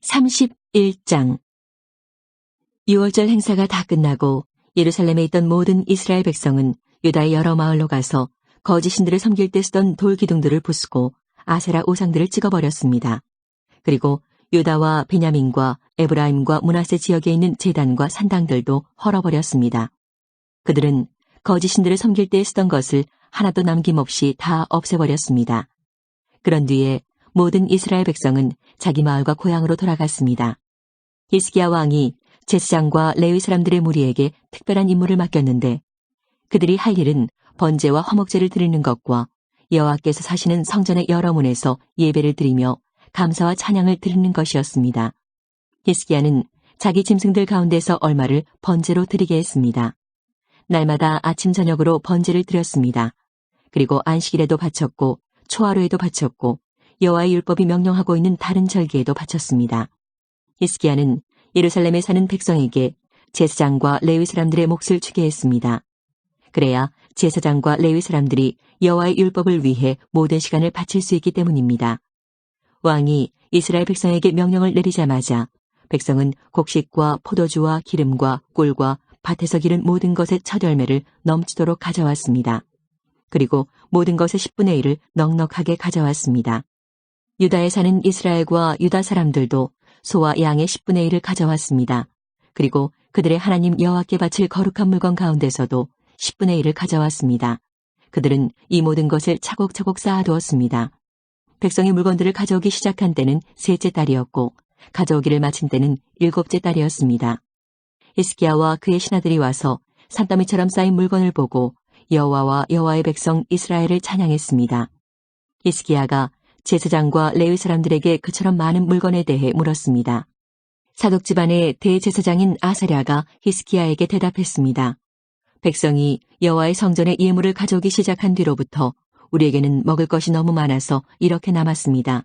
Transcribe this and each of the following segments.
31장 6월절 행사가 다 끝나고 예루살렘에 있던 모든 이스라엘 백성은 유다의 여러 마을로 가서 거짓 신들을 섬길 때 쓰던 돌기둥들을 부수고 아세라 우상들을 찍어버렸습니다. 그리고 유다와 베냐민과 에브라임과 므낫세 지역에 있는 제단과 산당들도 헐어버렸습니다. 그들은 거짓 신들을 섬길 때 쓰던 것을 하나도 남김없이 다 없애버렸습니다. 그런 뒤에 모든 이스라엘 백성은 자기 마을과 고향으로 돌아갔습니다. 히스기야 왕이 제사장과 레위 사람들의 무리에게 특별한 임무를 맡겼는데 그들이 할 일은 번제와 화목제를 드리는 것과 여호와께서 사시는 성전의 여러 문에서 예배를 드리며 감사와 찬양을 드리는 것이었습니다. 히스기야는 자기 짐승들 가운데서 얼마를 번제로 드리게 했습니다. 날마다 아침 저녁으로 번제를 드렸습니다. 그리고 안식일에도 바쳤고 초하루에도 바쳤고 여호와의 율법이 명령하고 있는 다른 절기에도 바쳤습니다. 히스기야는 예루살렘에 사는 백성에게 제사장과 레위 사람들의 몫을 주게 했습니다. 그래야 제사장과 레위 사람들이 여호와의 율법을 위해 모든 시간을 바칠 수 있기 때문입니다. 왕이 이스라엘 백성에게 명령을 내리자마자 백성은 곡식과 포도주와 기름과 꿀과 밭에서 기른 모든 것의 첫 열매를 넘치도록 가져왔습니다. 그리고 모든 것의 10분의 1을 넉넉하게 가져왔습니다. 유다에 사는 이스라엘과 유다 사람들도 소와 양의 10분의 1을 가져왔습니다. 그리고 그들의 하나님 여호와께 바칠 거룩한 물건 가운데서도 10분의 1을 가져왔습니다. 그들은 이 모든 것을 차곡차곡 쌓아두었습니다. 백성이 물건들을 가져오기 시작한 때는 셋째 달이었고 가져오기를 마친 때는 일곱째 달이었습니다. 히스기야와 그의 신하들이 와서 산더미처럼 쌓인 물건을 보고 여호와와 여호와의 백성 이스라엘을 찬양했습니다. 히스기야가 제사장과 레위 사람들에게 그처럼 많은 물건에 대해 물었습니다. 사독 집안의 대제사장인 아사랴가 히스기야에게 대답했습니다. 백성이 여호와의 성전에 예물을 가져오기 시작한 뒤로부터 우리에게는 먹을 것이 너무 많아서 이렇게 남았습니다.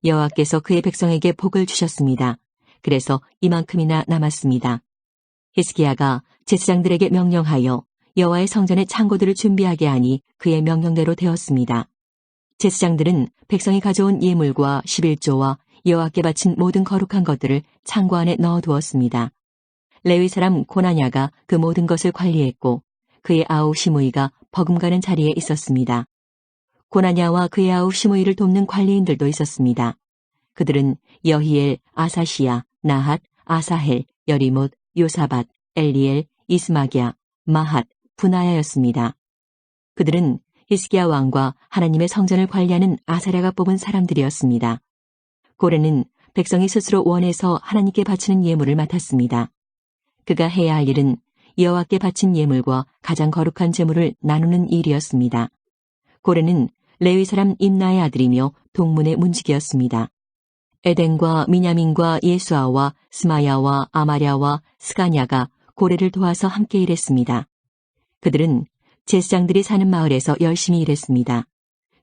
여호와께서 그의 백성에게 복을 주셨습니다. 그래서 이만큼이나 남았습니다. 히스기야가 제사장들에게 명령하여 여호와의 성전의 창고들을 준비하게 하니 그의 명령대로 되었습니다. 제사장들은 백성이 가져온 예물과 11조와 여호와께 바친 모든 거룩한 것들을 창고 안에 넣어두었습니다. 레위 사람 고나냐가 그 모든 것을 관리했고 그의 아우 시므이가 버금가는 자리에 있었습니다. 고나냐와 그의 아우 시므이를 돕는 관리인들도 있었습니다. 그들은 여히엘, 아사시야, 나핫, 아사헬, 여리못, 요사밧, 엘리엘, 이스마기야, 마핫, 분하야였습니다. 그들은 히스기야 왕과 하나님의 성전을 관리하는 아사랴가 뽑은 사람들이었습니다. 고레는 백성이 스스로 원해서 하나님께 바치는 예물을 맡았습니다. 그가 해야 할 일은 여호와께 바친 예물과 가장 거룩한 제물을 나누는 일이었습니다. 고레는 레위 사람 임나의 아들이며 동문의 문지기였습니다. 에덴과 미냐민과 예수아와 스마야와 아마랴와 스가냐가 고레를 도와서 함께 일했습니다. 그들은 제사장들이 사는 마을에서 열심히 일했습니다.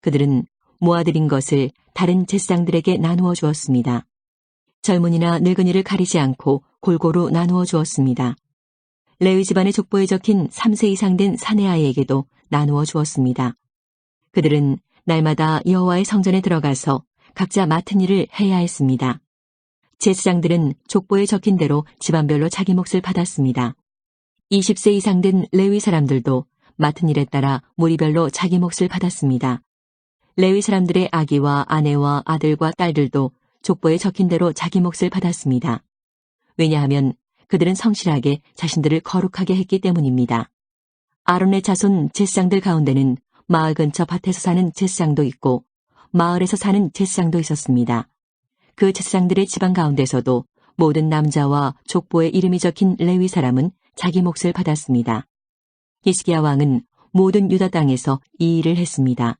그들은 모아들인 것을 다른 제사장들에게 나누어 주었습니다. 젊은이나 늙은이를 가리지 않고 골고루 나누어 주었습니다. 레위 집안의 족보에 적힌 3세 이상 된 사내아이에게도 나누어 주었습니다. 그들은 날마다 여호와의 성전에 들어가서 각자 맡은 일을 해야 했습니다. 제사장들은 족보에 적힌 대로 집안별로 자기 몫을 받았습니다. 20세 이상 된 레위 사람들도 맡은 일에 따라 무리별로 자기 몫을 받았습니다. 레위 사람들의 아기와 아내와 아들과 딸들도 족보에 적힌 대로 자기 몫을 받았습니다. 왜냐하면 그들은 성실하게 자신들을 거룩하게 했기 때문입니다. 아론의 자손 제사장들 가운데는 마을 근처 밭에서 사는 제사장도 있고 마을에서 사는 제사장도 있었습니다. 그 제사장들의 집안 가운데서도 모든 남자와 족보에 이름이 적힌 레위 사람은 자기 몫을 받았습니다. 히스기야 왕은 모든 유다 땅에서 이 일을 했습니다.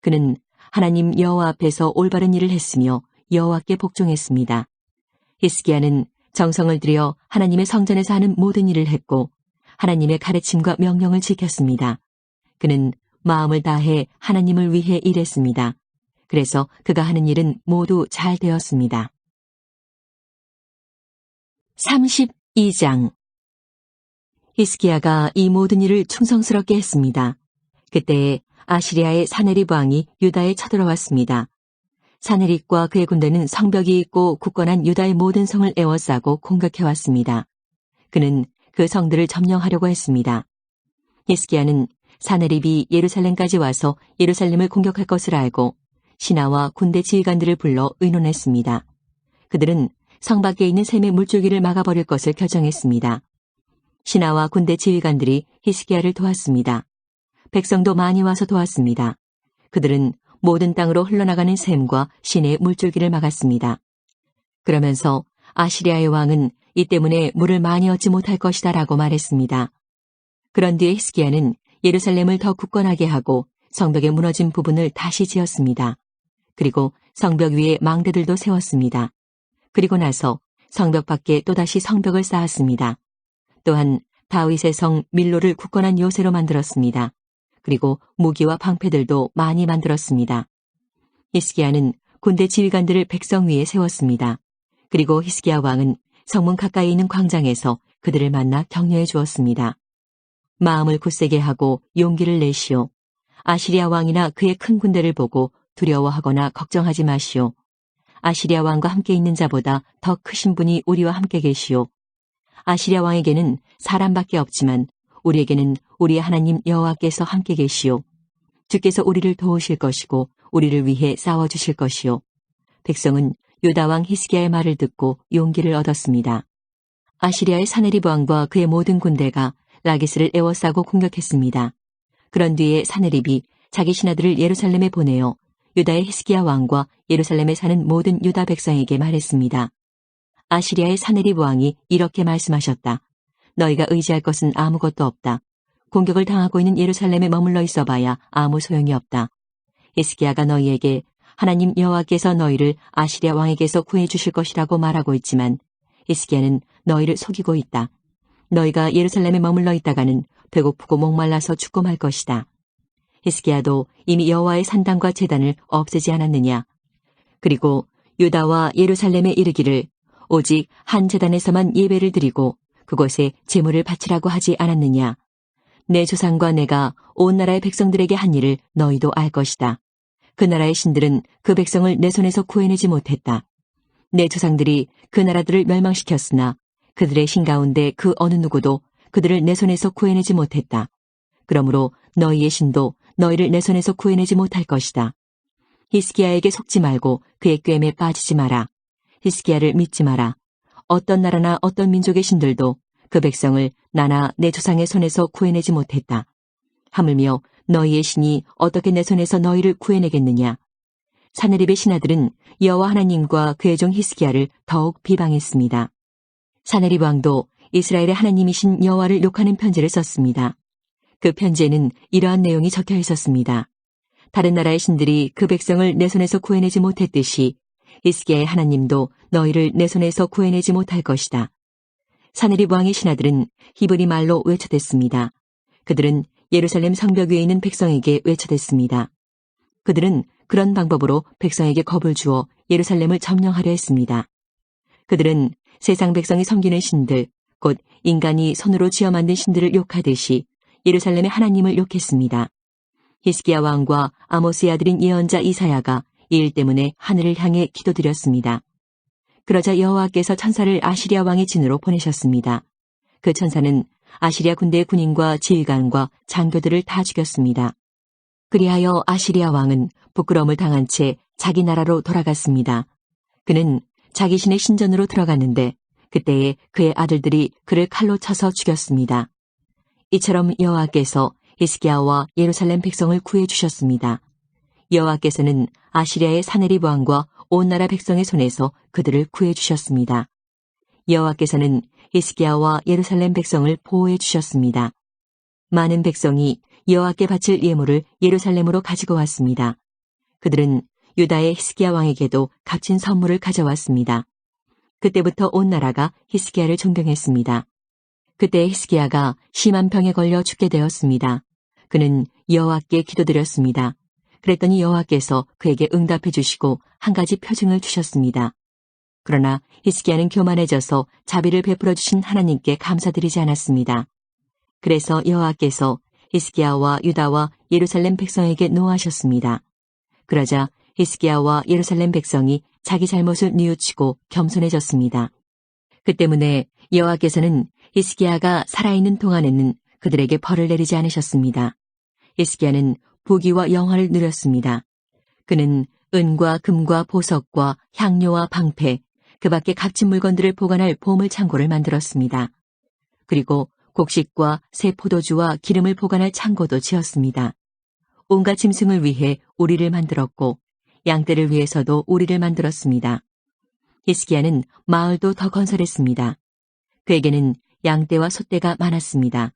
그는 하나님 여호와 앞에서 올바른 일을 했으며 여호와께 복종했습니다. 히스기야는 정성을 들여 하나님의 성전에서 하는 모든 일을 했고 하나님의 가르침과 명령을 지켰습니다. 그는 마음을 다해 하나님을 위해 일했습니다. 그래서 그가 하는 일은 모두 잘 되었습니다. 32장 히스기야가 이 모든 일을 충성스럽게 했습니다. 그때에 아시리아의 사네립 왕이 유다에 쳐들어왔습니다. 사네립과 그의 군대는 성벽이 있고 굳건한 유다의 모든 성을 에워싸고 공격해왔습니다. 그는 그 성들을 점령하려고 했습니다. 히스기야는 사네립이 예루살렘까지 와서 예루살렘을 공격할 것을 알고 신하와 군대 지휘관들을 불러 의논했습니다. 그들은 성 밖에 있는 샘의 물줄기를 막아버릴 것을 결정했습니다. 신하와 군대 지휘관들이 히스기야를 도왔습니다. 백성도 많이 와서 도왔습니다. 그들은 모든 땅으로 흘러나가는 샘과 시내의 물줄기를 막았습니다. 그러면서 아시리아의 왕은 이 때문에 물을 많이 얻지 못할 것이다 라고 말했습니다. 그런 뒤에 히스기야는 예루살렘을 더 굳건하게 하고 성벽의 무너진 부분을 다시 지었습니다. 그리고 성벽 위에 망대들도 세웠습니다. 그리고 나서 성벽 밖에 또다시 성벽을 쌓았습니다. 또한 다윗의 성 밀로를 굳건한 요새로 만들었습니다. 그리고 무기와 방패들도 많이 만들었습니다. 히스기야는 군대 지휘관들을 백성 위에 세웠습니다. 그리고 히스기야 왕은 성문 가까이 있는 광장에서 그들을 만나 격려해 주었습니다. 마음을 굳세게 하고 용기를 내시오. 아시리아 왕이나 그의 큰 군대를 보고 두려워하거나 걱정하지 마시오. 아시리아 왕과 함께 있는 자보다 더 크신 분이 우리와 함께 계시오. 아시리아 왕에게는 사람밖에 없지만 우리에게는 우리의 하나님 여호와께서 함께 계시오. 주께서 우리를 도우실 것이고 우리를 위해 싸워주실 것이오. 백성은 유다 왕 히스기야의 말을 듣고 용기를 얻었습니다. 아시리아의 사네립 왕과 그의 모든 군대가 라기스를 에워싸고 공격했습니다. 그런 뒤에 사네립이 자기 신하들을 예루살렘에 보내어 유다의 히스기야 왕과 예루살렘에 사는 모든 유다 백성에게 말했습니다. 아시리아의 사네립 왕이 이렇게 말씀하셨다. 너희가 의지할 것은 아무것도 없다. 공격을 당하고 있는 예루살렘에 머물러 있어봐야 아무 소용이 없다. 히스기야가 너희에게 하나님 여호와께서 너희를 아시리아 왕에게서 구해주실 것이라고 말하고 있지만 히스기야는 너희를 속이고 있다. 너희가 예루살렘에 머물러 있다가는 배고프고 목말라서 죽고 말 것이다. 히스기야도 이미 여호와의 산당과 제단을 없애지 않았느냐. 그리고 유다와 예루살렘에 이르기를 오직 한 제단에서만 예배를 드리고 그곳에 제물을 바치라고 하지 않았느냐. 내 조상과 내가 온 나라의 백성들에게 한 일을 너희도 알 것이다. 그 나라의 신들은 그 백성을 내 손에서 구해내지 못했다. 내 조상들이 그 나라들을 멸망시켰으나 그들의 신 가운데 그 어느 누구도 그들을 내 손에서 구해내지 못했다. 그러므로 너희의 신도 너희를 내 손에서 구해내지 못할 것이다. 히스기야에게 속지 말고 그의 꾀에 빠지지 마라. 히스기야를 믿지 마라. 어떤 나라나 어떤 민족의 신들도 그 백성을 나나 내 조상의 손에서 구해내지 못했다. 하물며 너희의 신이 어떻게 내 손에서 너희를 구해내겠느냐. 사네립의 신하들은 여호와 하나님과 그의 종 히스기야를 더욱 비방했습니다. 사네립 왕도 이스라엘의 하나님이신 여호와를 욕하는 편지를 썼습니다. 그 편지에는 이러한 내용이 적혀 있었습니다. 다른 나라의 신들이 그 백성을 내 손에서 구해내지 못했듯이 히스기야의 하나님도 너희를 내 손에서 구해내지 못할 것이다. 사네립 왕의 신하들은 히브리 말로 외쳐댔습니다. 그들은 예루살렘 성벽 위에 있는 백성에게 외쳐댔습니다. 그들은 그런 방법으로 백성에게 겁을 주어 예루살렘을 점령하려 했습니다. 그들은 세상 백성이 섬기는 신들, 곧 인간이 손으로 지어 만든 신들을 욕하듯이 예루살렘의 하나님을 욕했습니다. 히스기야 왕과 아모스의 아들인 예언자 이사야가 이 일 때문에 하늘을 향해 기도드렸습니다. 그러자 여호와께서 천사를 아시리아 왕의 진으로 보내셨습니다. 그 천사는 아시리아 군대의 군인과 지휘관과 장교들을 다 죽였습니다. 그리하여 아시리아 왕은 부끄러움을 당한 채 자기 나라로 돌아갔습니다. 그는 자기 신의 신전으로 들어갔는데 그때에 그의 아들들이 그를 칼로 쳐서 죽였습니다. 이처럼 여호와께서 히스기야와 예루살렘 백성을 구해 주셨습니다. 여호와께서는 아시리아의 사네립 왕과 온 나라 백성의 손에서 그들을 구해 주셨습니다. 여호와께서는 히스기야와 예루살렘 백성을 보호해 주셨습니다. 많은 백성이 여호와께 바칠 예물을 예루살렘으로 가지고 왔습니다. 그들은 유다의 히스기야 왕에게도 값진 선물을 가져왔습니다. 그때부터 온 나라가 히스기야를 존경했습니다. 그때 히스기야가 심한 병에 걸려 죽게 되었습니다. 그는 여호와께 기도드렸습니다. 그랬더니 여호와께서 그에게 응답해 주시고 한 가지 표징을 주셨습니다. 그러나 히스기야는 교만해져서 자비를 베풀어 주신 하나님께 감사드리지 않았습니다. 그래서 여호와께서 히스기야와 유다와 예루살렘 백성에게 노하셨습니다. 그러자 히스기야와 예루살렘 백성이 자기 잘못을 뉘우치고 겸손해졌습니다. 그 때문에 여호와께서는 히스기야가 살아있는 동안에는 그들에게 벌을 내리지 않으셨습니다. 히스기야는 부귀와 영화를 누렸습니다. 그는 은과 금과 보석과 향료와 방패, 그 밖에 값진 물건들을 보관할 보물 창고를 만들었습니다. 그리고 곡식과 새 포도주와 기름을 보관할 창고도 지었습니다. 온갖 짐승을 위해 우리를 만들었고 양떼를 위해서도 우리를 만들었습니다. 히스기야는 마을도 더 건설했습니다. 그에게는 양떼와 소떼가 많았습니다.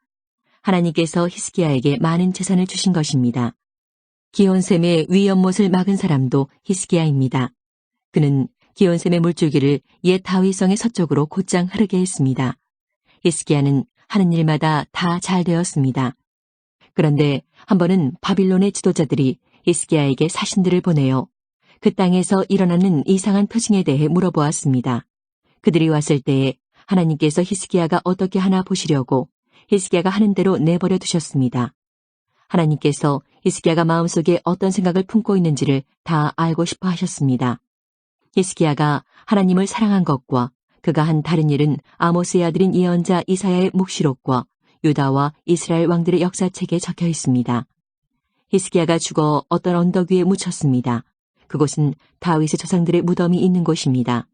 하나님께서 히스기야에게 많은 재산을 주신 것입니다. 기온샘의 위연못을 막은 사람도 히스기야입니다. 그는 기온샘의 물줄기를 옛 다윗성의 서쪽으로 곧장 흐르게 했습니다. 히스기야는 하는 일마다 다 잘 되었습니다. 그런데 한 번은 바빌론의 지도자들이 히스기야에게 사신들을 보내어 그 땅에서 일어나는 이상한 표징에 대해 물어보았습니다. 그들이 왔을 때에 하나님께서 히스기야가 어떻게 하나 보시려고 히스기야가 하는 대로 내버려 두셨습니다. 하나님께서 히스기야가 마음속에 어떤 생각을 품고 있는지를 다 알고 싶어 하셨습니다. 히스기야가 하나님을 사랑한 것과 그가 한 다른 일은 아모스의 아들인 예언자 이사야의 묵시록과 유다와 이스라엘 왕들의 역사책에 적혀 있습니다. 히스기야가 죽어 어떤 언덕 위에 묻혔습니다. 그곳은 다윗의 조상들의 무덤이 있는 곳입니다.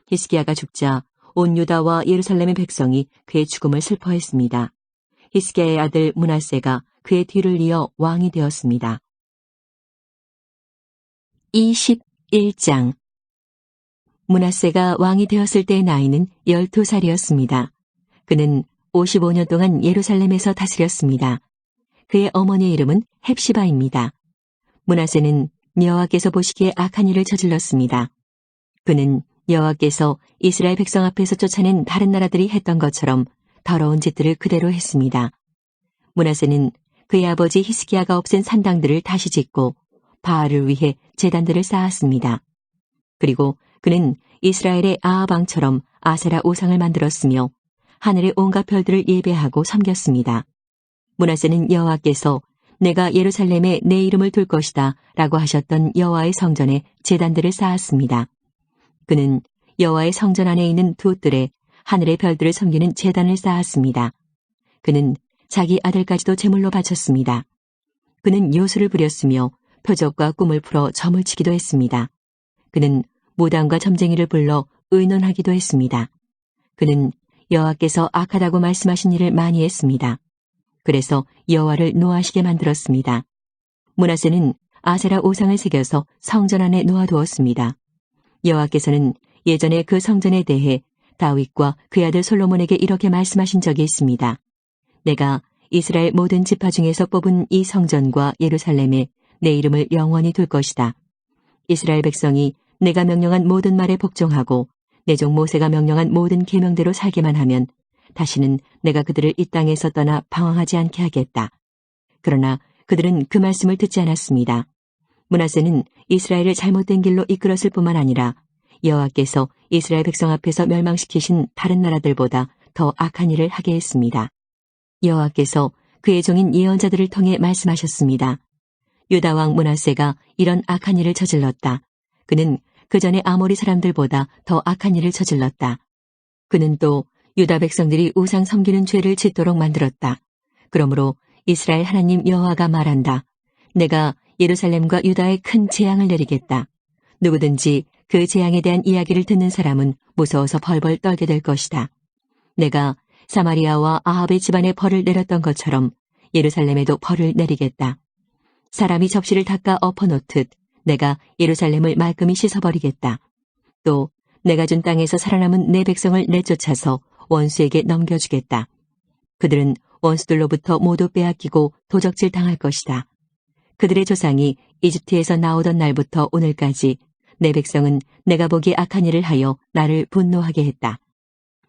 히스기야가 죽자 온 유다와 예루살렘의 백성이 그의 죽음을 슬퍼했습니다. 히스기야의 아들 므낫세가 그의 뒤를 이어 왕이 되었습니다. 21장 므낫세가 왕이 되었을 때의 나이는 12살이었습니다. 그는 55년 동안 예루살렘에서 다스렸습니다. 그의 어머니의 이름은 헵시바입니다. 므낫세는 여호와께서 보시기에 악한 일을 저질렀습니다. 그는 여호와께서 이스라엘 백성 앞에서 쫓아낸 다른 나라들이 했던 것처럼 더러운 짓들을 그대로 했습니다. 므낫세는 그의 아버지 히스기야가 없앤 산당들을 다시 짓고 바알을 위해 제단들을 쌓았습니다. 그리고 그는 이스라엘의 아합 왕처럼 아세라 우상을 만들었으며 하늘의 온갖 별들을 예배하고 섬겼습니다. 므낫세는 여호와께서 내가 예루살렘에 내 이름을 둘 것이다 라고 하셨던 여호와의 성전에 제단들을 쌓았습니다. 그는 여호와의 성전 안에 있는 두 뜰에 하늘의 별들을 섬기는 제단을 쌓았습니다. 그는 자기 아들까지도 제물로 바쳤습니다. 그는 요술을 부렸으며 표적과 꿈을 풀어 점을 치기도 했습니다. 그는 무당과 점쟁이를 불러 의논하기도 했습니다. 그는 여호와께서 악하다고 말씀하신 일을 많이 했습니다. 그래서 여호와를 노하시게 만들었습니다. 므낫세는 아세라 우상을 새겨서 성전 안에 놓아두었습니다. 여호와께서는 예전에 그 성전에 대해 다윗과 그의 아들 솔로몬에게 이렇게 말씀하신 적이 있습니다. 내가 이스라엘 모든 지파 중에서 뽑은 이 성전과 예루살렘에 내 이름을 영원히 둘 것이다. 이스라엘 백성이 내가 명령한 모든 말에 복종하고 내 종 모세가 명령한 모든 계명대로 살게만 하면 다시는 내가 그들을 이 땅에서 떠나 방황하지 않게 하겠다. 그러나 그들은 그 말씀을 듣지 않았습니다. 므낫세는 이스라엘을 잘못된 길로 이끌었을 뿐만 아니라 여호와께서 이스라엘 백성 앞에서 멸망시키신 다른 나라들보다 더 악한 일을 하게 했습니다. 여호와께서 그의 종인 예언자들을 통해 말씀하셨습니다. 유다 왕 므낫세가 이런 악한 일을 저질렀다. 그는 그 전에 아모리 사람들보다 더 악한 일을 저질렀다. 그는 또 유다 백성들이 우상 섬기는 죄를 짓도록 만들었다. 그러므로 이스라엘 하나님 여호와가 말한다. 내가 예루살렘과 유다에 큰 재앙을 내리겠다. 누구든지 그 재앙에 대한 이야기를 듣는 사람은 무서워서 벌벌 떨게 될 것이다. 내가 사마리아와 아합의 집안에 벌을 내렸던 것처럼 예루살렘에도 벌을 내리겠다. 사람이 접시를 닦아 엎어놓듯 내가 예루살렘을 말끔히 씻어버리겠다. 또 내가 준 땅에서 살아남은 내 백성을 내쫓아서 원수에게 넘겨주겠다. 그들은 원수들로부터 모두 빼앗기고 도적질 당할 것이다. 그들의 조상이 이집트에서 나오던 날부터 오늘까지 내 백성은 내가 보기에 악한 일을 하여 나를 분노하게 했다.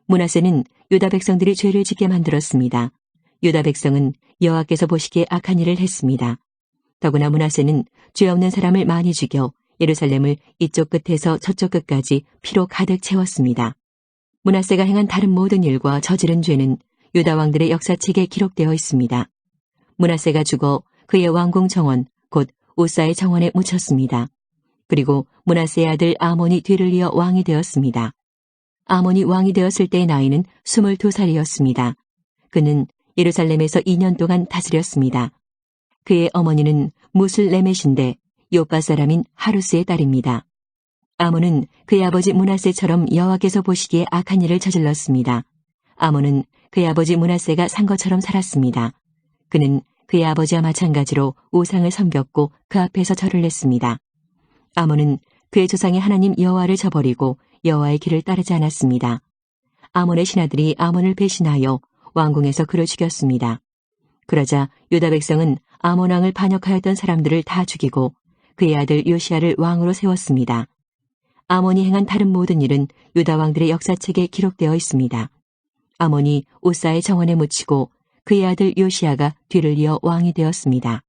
므낫세는 유다 백성들이 죄를 짓게 만들었습니다. 유다 백성은 여호와께서 보시기에 악한 일을 했습니다. 더구나 므낫세는 죄 없는 사람을 많이 죽여 예루살렘을 이쪽 끝에서 저쪽 끝까지 피로 가득 채웠습니다. 므낫세가 행한 다른 모든 일과 저지른 죄는 유다 왕들의 역사책에 기록되어 있습니다. 므낫세가 죽어 그의 왕궁 정원 곧 우사의 정원에 묻혔습니다. 그리고 므낫세의 아들 아몬이 뒤를 이어 왕이 되었습니다. 아몬이 왕이 되었을 때의 나이는 22살이었습니다. 그는 예루살렘에서 2년 동안 다스렸습니다. 그의 어머니는 무슬레멧인데 요빠 사람인 하루스의 딸입니다. 아몬은 그의 아버지 므낫세처럼 여호와께서 보시기에 악한 일을 저질렀습니다. 아몬은 그의 아버지 므낫세가 산 것처럼 살았습니다. 그는 그의 아버지와 마찬가지로 우상을 섬겼고 그 앞에서 절을 했습니다. 아몬은 그의 조상의 하나님 여호와를 저버리고 여호와의 길을 따르지 않았습니다. 아몬의 신하들이 아몬을 배신하여 왕궁에서 그를 죽였습니다. 그러자 유다 백성은 아몬 왕을 반역하였던 사람들을 다 죽이고 그의 아들 요시야를 왕으로 세웠습니다. 아몬이 행한 다른 모든 일은 유다 왕들의 역사책에 기록되어 있습니다. 아몬이 우사의 정원에 묻히고 그의 아들 요시야가 뒤를 이어 왕이 되었습니다.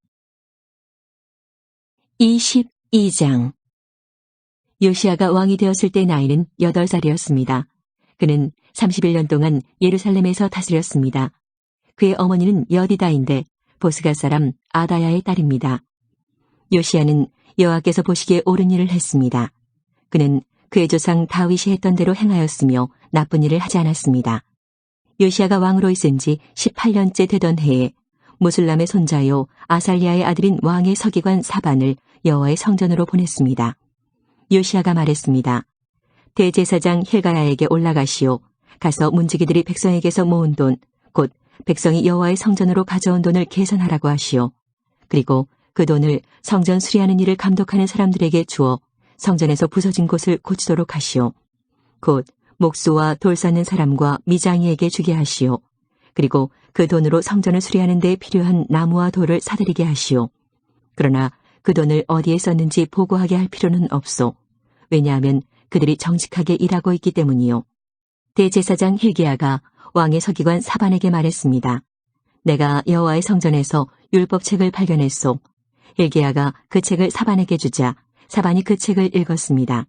22장 요시야가 왕이 되었을 때 나이는 8살이었습니다. 그는 31년 동안 예루살렘에서 다스렸습니다. 그의 어머니는 여디다인데 보스가 사람 아다야의 딸입니다. 요시야는 여호와께서 보시기에 옳은 일을 했습니다. 그는 그의 조상 다윗이 했던 대로 행하였으며 나쁜 일을 하지 않았습니다. 요시야가 왕으로 있은 지 18년째 되던 해에 무슬람의 손자요 아살리아의 아들인 왕의 서기관 사반을 여호와의 성전으로 보냈습니다. 요시야가 말했습니다. 대제사장 힐가야에게 올라가시오. 가서 문지기들이 백성에게서 모은 돈, 곧 백성이 여호와의 성전으로 가져온 돈을 계산하라고 하시오. 그리고 그 돈을 성전 수리하는 일을 감독하는 사람들에게 주어 성전에서 부서진 곳을 고치도록 하시오. 곧 목수와 돌 쌓는 사람과 미장이에게 주게 하시오. 그리고 그 돈으로 성전을 수리하는 데 필요한 나무와 돌을 사들이게 하시오. 그러나 그 돈을 어디에 썼는지 보고하게 할 필요는 없소. 왜냐하면 그들이 정직하게 일하고 있기 때문이요. 대제사장 힐기야가 왕의 서기관 사반에게 말했습니다. 내가 여호와의 성전에서 율법책을 발견했소. 힐기야가 그 책을 사반에게 주자 사반이 그 책을 읽었습니다.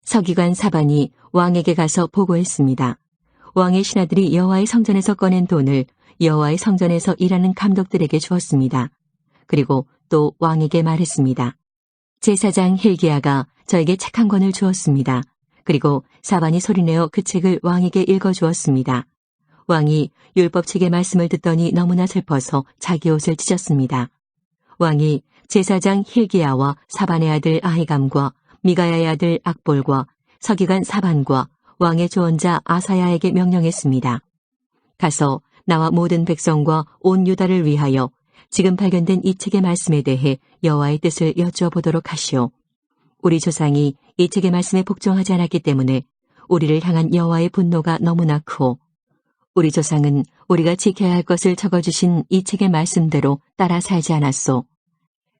서기관 사반이 왕에게 가서 보고했습니다. 왕의 신하들이 여호와의 성전에서 꺼낸 돈을 여호와의 성전에서 일하는 감독들에게 주었습니다. 그리고 또 왕에게 말했습니다. 제사장 힐기야가 저에게 책 한 권을 주었습니다. 그리고 사반이 소리내어 그 책을 왕에게 읽어주었습니다. 왕이 율법책의 말씀을 듣더니 너무나 슬퍼서 자기 옷을 찢었습니다. 왕이 제사장 힐기야와 사반의 아들 아히감과 미가야의 아들 악볼과 서기관 사반과 왕의 조언자 아사야에게 명령했습니다. 가서 나와 모든 백성과 온 유다를 위하여 지금 발견된 이 책의 말씀에 대해 여호와의 뜻을 여쭈어보도록 하시오. 우리 조상이 이 책의 말씀에 복종하지 않았기 때문에 우리를 향한 여호와의 분노가 너무나 크오. 우리 조상은 우리가 지켜야 할 것을 적어주신 이 책의 말씀대로 따라 살지 않았소.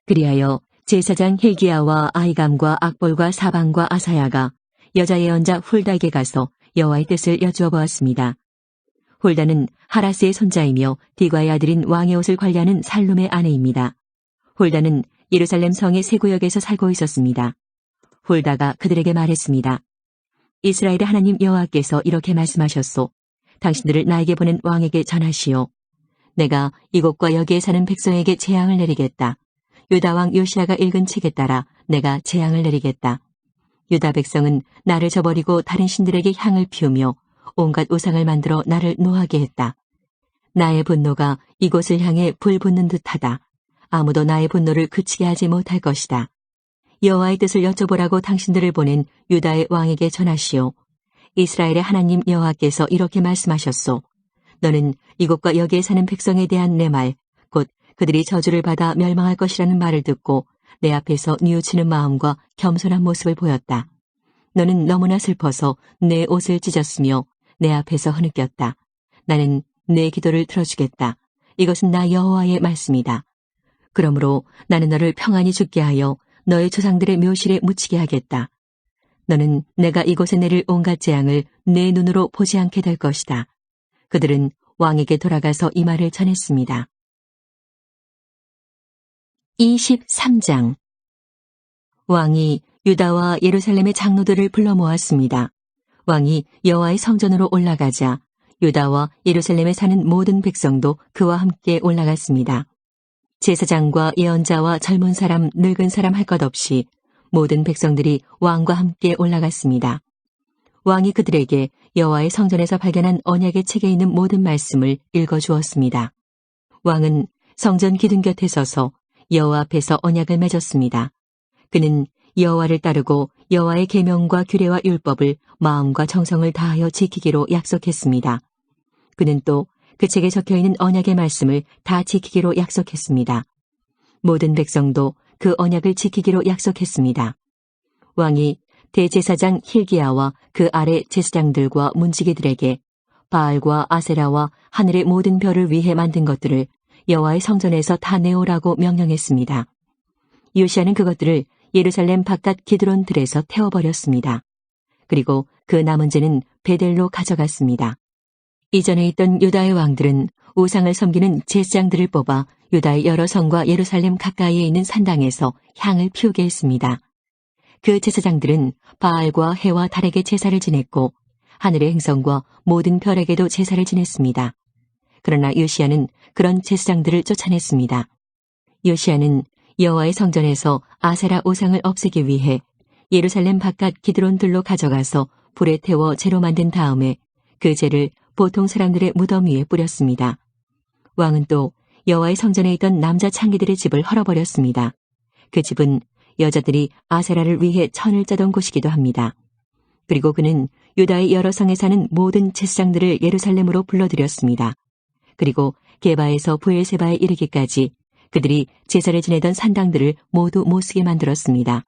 그리하여 제사장 힐기야와 아히감과 악볼과 사반과 아사야가 여자 예언자 훌다에게 가서 여호와의 뜻을 여쭈어 보았습니다. 훌다는 하라스의 손자이며 디과의 아들인 왕의 옷을 관리하는 살룸의 아내입니다. 훌다는 예루살렘 성의 세 구역에서 살고 있었습니다. 훌다가 그들에게 말했습니다. 이스라엘의 하나님 여호와께서 이렇게 말씀하셨소. 당신들을 나에게 보낸 왕에게 전하시오. 내가 이곳과 여기에 사는 백성에게 재앙을 내리겠다. 유다 왕 요시야가 읽은 책에 따라 내가 재앙을 내리겠다. 유다 백성은 나를 저버리고 다른 신들에게 향을 피우며 온갖 우상을 만들어 나를 노하게 했다. 나의 분노가 이곳을 향해 불붙는 듯하다. 아무도 나의 분노를 그치게 하지 못할 것이다. 여호와의 뜻을 여쭤보라고 당신들을 보낸 유다의 왕에게 전하시오. 이스라엘의 하나님 여호와께서 이렇게 말씀하셨소. 너는 이곳과 여기에 사는 백성에 대한 내 말, 곧 그들이 저주를 받아 멸망할 것이라는 말을 듣고 내 앞에서 뉘우치는 마음과 겸손한 모습을 보였다. 너는 너무나 슬퍼서 내 옷을 찢었으며 내 앞에서 흐느꼈다. 나는 내 기도를 들어주겠다. 이것은 나 여호와의 말씀이다. 그러므로 나는 너를 평안히 죽게 하여 너의 조상들의 묘실에 묻히게 하겠다. 너는 내가 이곳에 내릴 온갖 재앙을 내 눈으로 보지 않게 될 것이다. 그들은 왕에게 돌아가서 이 말을 전했습니다. 23장 왕이 유다와 예루살렘의 장로들을 불러 모았습니다. 왕이 여호와의 성전으로 올라가자 유다와 예루살렘에 사는 모든 백성도 그와 함께 올라갔습니다. 제사장과 예언자와 젊은 사람, 늙은 사람 할 것 없이 모든 백성들이 왕과 함께 올라갔습니다. 왕이 그들에게 여호와의 성전에서 발견한 언약의 책에 있는 모든 말씀을 읽어주었습니다. 왕은 성전 기둥 곁에 서서 여호와 앞에서 언약을 맺었습니다. 그는 여호와를 따르고 여호와의 계명과 규례와 율법을 마음과 정성을 다하여 지키기로 약속했습니다. 그는 또 그 책에 적혀있는 언약의 말씀을 다 지키기로 약속했습니다. 모든 백성도 그 언약을 지키기로 약속했습니다. 왕이 대제사장 힐기야와 그 아래 제사장들과 문지기들에게 바알과 아세라와 하늘의 모든 별을 위해 만든 것들을 여호와의 성전에서 다 내오라고 명령했습니다. 요시야는 그것들을 예루살렘 바깥 기드론 들에서 태워버렸습니다. 그리고 그 남은 재는 베델로 가져갔습니다. 이전에 있던 유다의 왕들은 우상을 섬기는 제사장들을 뽑아 유다의 여러 성과 예루살렘 가까이에 있는 산당에서 향을 피우게 했습니다. 그 제사장들은 바알과 해와 달에게 제사를 지냈고 하늘의 행성과 모든 별에게도 제사를 지냈습니다. 그러나 요시야는 그런 제사장들을 쫓아냈습니다. 요시야는 여호와의 성전에서 아세라 우상을 없애기 위해 예루살렘 바깥 기드론들로 가져가서 불에 태워 재로 만든 다음에 그 재를 보통 사람들의 무덤 위에 뿌렸습니다. 왕은 또 여호와의 성전에 있던 남자 창기들의 집을 헐어버렸습니다. 그 집은 여자들이 아세라를 위해 천을 짜던 곳이기도 합니다. 그리고 그는 유다의 여러 성에 사는 모든 제사장들을 예루살렘으로 불러들였습니다. 그리고 게바에서 브엘세바에 이르기까지 그들이 제사를 지내던 산당들을 모두 못쓰게 만들었습니다.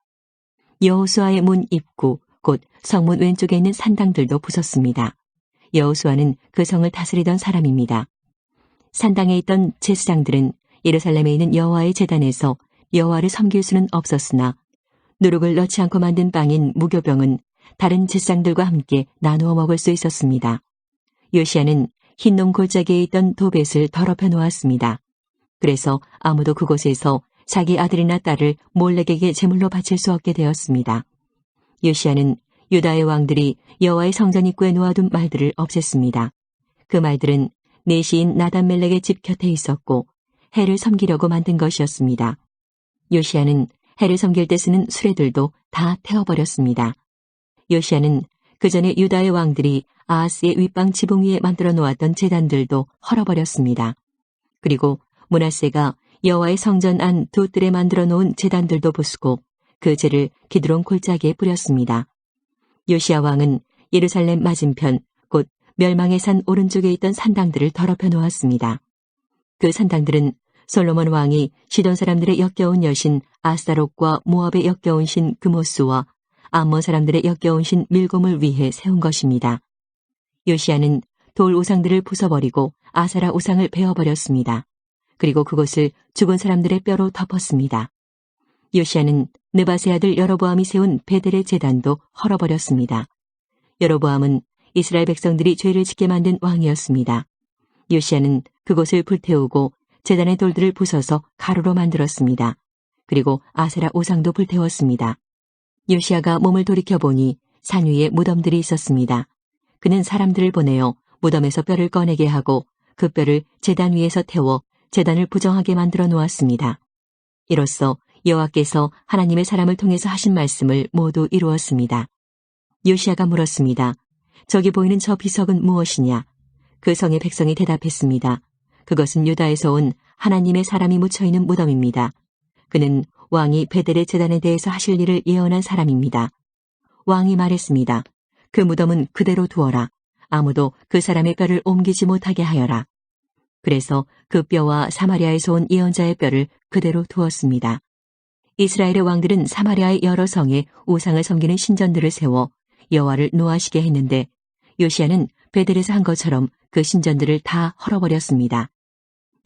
여호수아의 문 입구, 곧 성문 왼쪽에 있는 산당들도 부쉈습니다. 여호수아는 그 성을 다스리던 사람입니다. 산당에 있던 제사장들은 예루살렘에 있는 여호와의 제단에서 여호와를 섬길 수는 없었으나 누룩을 넣지 않고 만든 빵인 무교병은 다른 제사장들과 함께 나누어 먹을 수 있었습니다. 요시야는 흰놈 골짜기에 있던 도벳을 더럽혀 놓았습니다. 그래서 아무도 그곳에서 자기 아들이나 딸을 몰렉에게 제물로 바칠 수 없게 되었습니다. 요시야는 유다의 왕들이 여호와의 성전 입구에 놓아둔 말들을 없앴습니다. 그 말들은 내시인 나단멜렉의 집 곁에 있었고 해를 섬기려고 만든 것이었습니다. 요시야는 해를 섬길 때 쓰는 수레들도 다 태워버렸습니다. 요시야는 그 전에 유다의 왕들이 아하스의 윗방 지붕 위에 만들어 놓았던 제단들도 헐어버렸습니다. 그리고 므낫세가 여호와의 성전 안 두 뜰에 만들어 놓은 제단들도 부수고 그 재를 기드론 골짜기에 뿌렸습니다. 요시야 왕은 예루살렘 맞은편 곧 멸망의 산 오른쪽에 있던 산당들을 더럽혀 놓았습니다. 그 산당들은 솔로몬 왕이 시돈 사람들의 역겨운 여신 아스타롯과 모압의 역겨운 신 그모스와 암몬 사람들의 역겨운 신 밀곰을 위해 세운 것입니다. 요시야는 돌 우상들을 부숴버리고 아세라 우상을 베어버렸습니다. 그리고 그곳을 죽은 사람들의 뼈로 덮었습니다. 요시야는 느바세 아들 여로보암이 세운 베델의 제단도 헐어버렸습니다. 여로보암은 이스라엘 백성들이 죄를 짓게 만든 왕이었습니다. 요시야는 그곳을 불태우고 제단의 돌들을 부숴서 가루로 만들었습니다. 그리고 아세라 우상도 불태웠습니다. 요시야가 몸을 돌이켜보니 산 위에 무덤들이 있었습니다. 그는 사람들을 보내어 무덤에서 뼈를 꺼내게 하고 그 뼈를 제단 위에서 태워 제단을 부정하게 만들어 놓았습니다. 이로써 여호와께서 하나님의 사람을 통해서 하신 말씀을 모두 이루었습니다. 요시야가 물었습니다. 저기 보이는 저 비석은 무엇이냐? 그 성의 백성이 대답했습니다. 그것은 유다에서 온 하나님의 사람이 묻혀있는 무덤입니다. 그는 왕이 베델의 제단에 대해서 하실 일을 예언한 사람입니다. 왕이 말했습니다. 그 무덤은 그대로 두어라. 아무도 그 사람의 뼈를 옮기지 못하게 하여라. 그래서 그 뼈와 사마리아에서 온 예언자의 뼈를 그대로 두었습니다. 이스라엘의 왕들은 사마리아의 여러 성에 우상을 섬기는 신전들을 세워 여호와를 노하시게 했는데 요시야는 베델에서 한 것처럼 그 신전들을 다 헐어버렸습니다.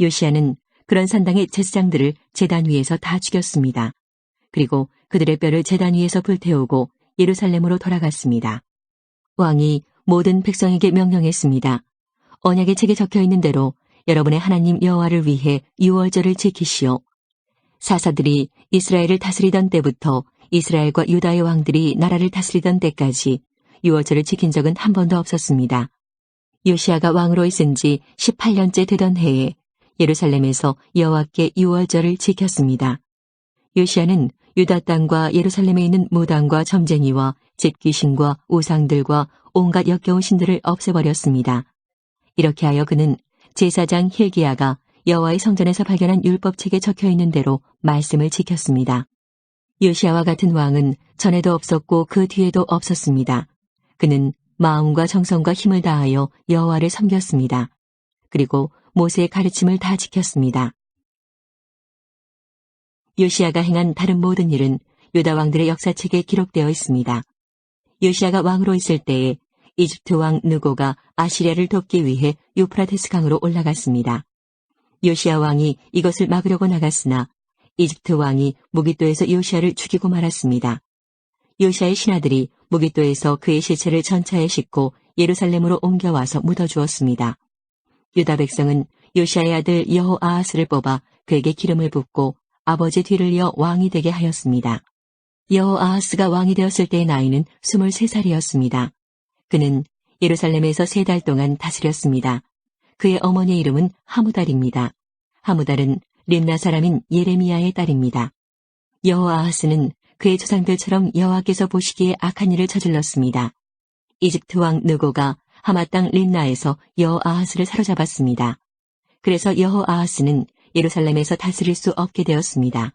요시야는 그런 산당의 제사장들을 제단 위에서 다 죽였습니다. 그리고 그들의 뼈를 제단 위에서 불태우고 예루살렘으로 돌아갔습니다. 왕이 모든 백성에게 명령했습니다. 언약의 책에 적혀있는 대로 여러분의 하나님 여호와를 위해 유월절을 지키시오. 사사들이 이스라엘을 다스리던 때부터 이스라엘과 유다의 왕들이 나라를 다스리던 때까지 유월절을 지킨 적은 한 번도 없었습니다. 요시야가 왕으로 있은 지 18년째 되던 해에 예루살렘에서 여호와께 유월절을 지켰습니다. 요시야는 유다 땅과 예루살렘에 있는 무당과 점쟁이와 집귀신과 우상들과 온갖 역겨운 신들을 없애버렸습니다. 이렇게 하여 그는 제사장 hil기야가 여호와의 성전에서 발견한 율법책에 적혀있는 대로 말씀을 지켰습니다. 요시야와 같은 왕은 전에도 없었고 그 뒤에도 없었습니다. 그는 마음과 정성과 힘을 다하여 여호와를 섬겼습니다. 그리고 모세의 가르침을 다 지켰습니다. 요시야가 행한 다른 모든 일은 유다 왕들의 역사책에 기록되어 있습니다. 요시야가 왕으로 있을 때에 이집트 왕 느고가 아시리아를 돕기 위해 유프라테스 강으로 올라갔습니다. 요시야 왕이 이것을 막으려고 나갔으나 이집트 왕이 무깃도에서 요시야를 죽이고 말았습니다. 요시야의 신하들이 무깃도에서 그의 시체를 전차에 싣고 예루살렘으로 옮겨와서 묻어주었습니다. 유다 백성은 요시야의 아들 여호아하스를 뽑아 그에게 기름을 붓고 아버지 뒤를 이어 왕이 되게 하였습니다. 여호아하스가 왕이 되었을 때의 나이는 23살이었습니다. 그는 예루살렘에서 3달 동안 다스렸습니다. 그의 어머니의 이름은 하무달입니다. 하무달은 림나 사람인 예레미야의 딸입니다. 여호아하스는 그의 조상들처럼 여호와께서 보시기에 악한 일을 저질렀습니다. 이집트 왕 느고가 하마 땅 림나에서 여호아하스를 사로잡았습니다. 그래서 여호아하스는 예루살렘에서 다스릴 수 없게 되었습니다.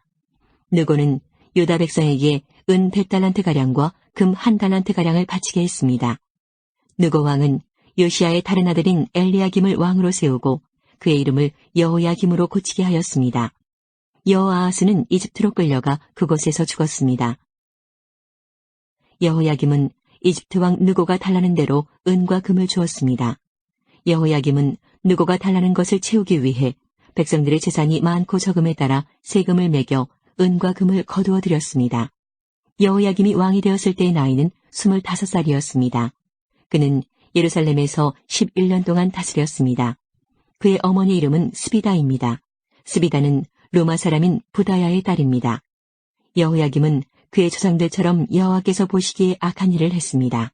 느고는 유다 백성에게 은 100달란트가량과 금 1달란트가량을 바치게 했습니다. 느고 왕은 요시야의 다른 아들인 엘리야김을 왕으로 세우고 그의 이름을 여호야김으로 고치게 하였습니다. 여호아하스는 이집트로 끌려가 그곳에서 죽었습니다. 여호야김은 이집트 왕 느고가 달라는 대로 은과 금을 주었습니다. 여호야김은 느고가 달라는 것을 채우기 위해 백성들의 재산이 많고 적음에 따라 세금을 매겨 은과 금을 거두어 드렸습니다. 여호야김이 왕이 되었을 때의 나이는 25살이었습니다. 그는 예루살렘에서 11년 동안 다스렸습니다. 그의 어머니 이름은 스비다입니다. 스비다는 로마 사람인 부다야의 딸입니다. 여호야김은 그의 조상들처럼 여호와께서 보시기에 악한 일을 했습니다.